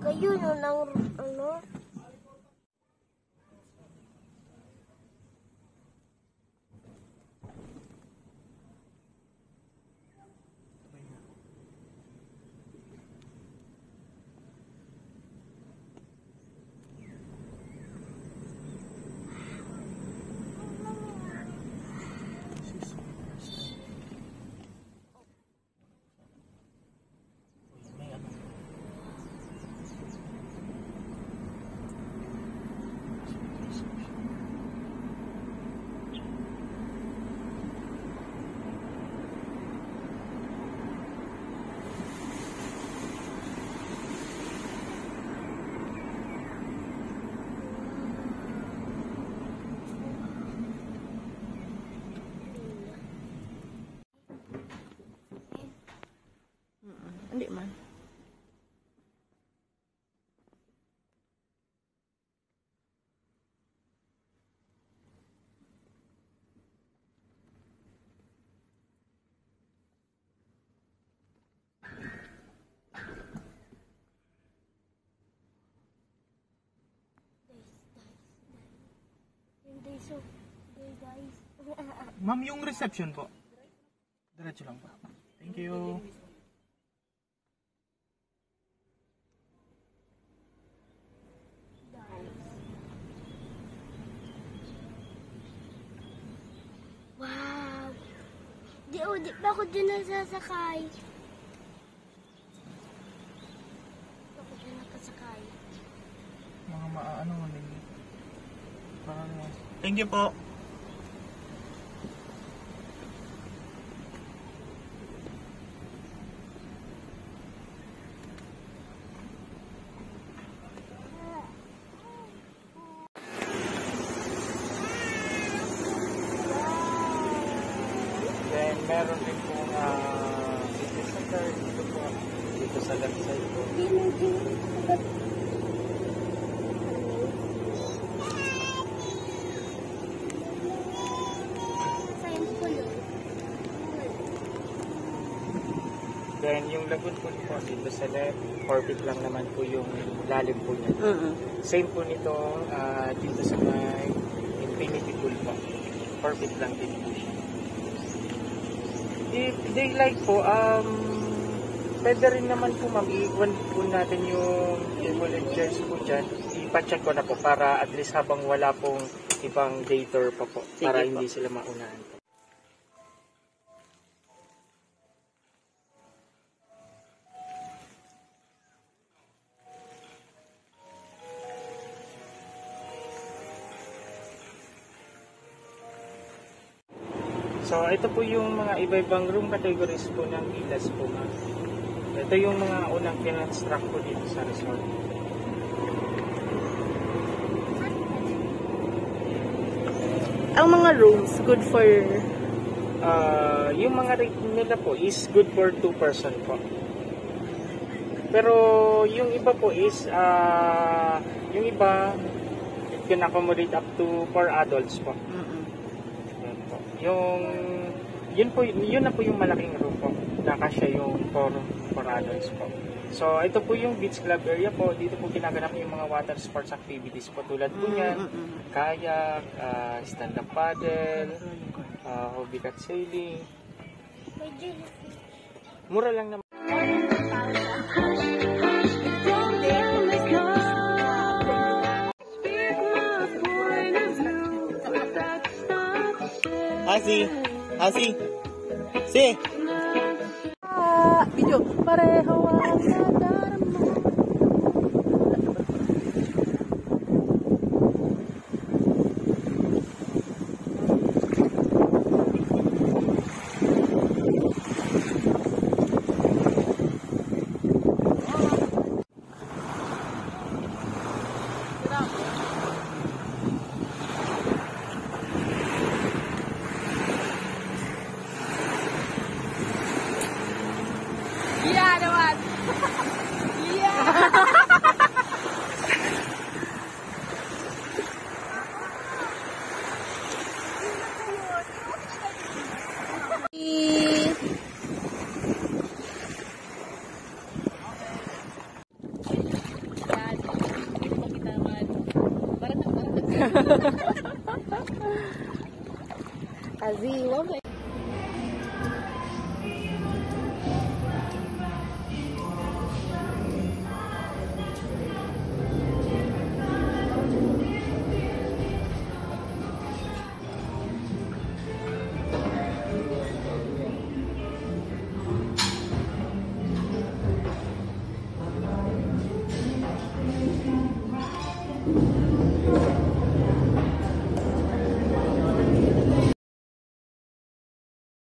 Kayo no ng ano? Hindi man. Guys. Ma'am, yung reception po. Diretso lang po. Thank you. Wow. Di pa ako dyan nasasakay. Di ako dyan nakasakay. Mga maaano nga nila. Thank you po. Then meron din po city center dito po. Dito sa left side po. Then yung lagoon po dito sa left, 4 feet lang naman po yung lalim po niya. Same po nito dito sa may infinity pool po. 4 feet lang din po siya. If they like po, pwede rin naman po ma'am, i-iwan po natin yung table and chairs po dyan. Ipacheck ko na po para at least habang wala pong ibang day tour pa po. Sige para po. hindi sila maunahan po. So, ito po yung mga iba-ibang room categories po ng villas po, ma'am. Ito yung mga unang kinonstruct po dito sa resort. Ang mga rooms, good for... Yung mga rate nila po is good for 2 person po. Pero yung iba po is, yung iba, it can accommodate up to 4 adults po. Yun na po yung malaking room po. Nakasya yung 4 adults po. So, ito po yung beach club area po. Dito po ginaganap yung mga water sports activities po. Tulad po yan, kayak, stand-up paddle, hobby cat sailing. Mura lang naman. Asi. Si. Video. Pareho ang nadarama. Yeah, naman. Aziwa,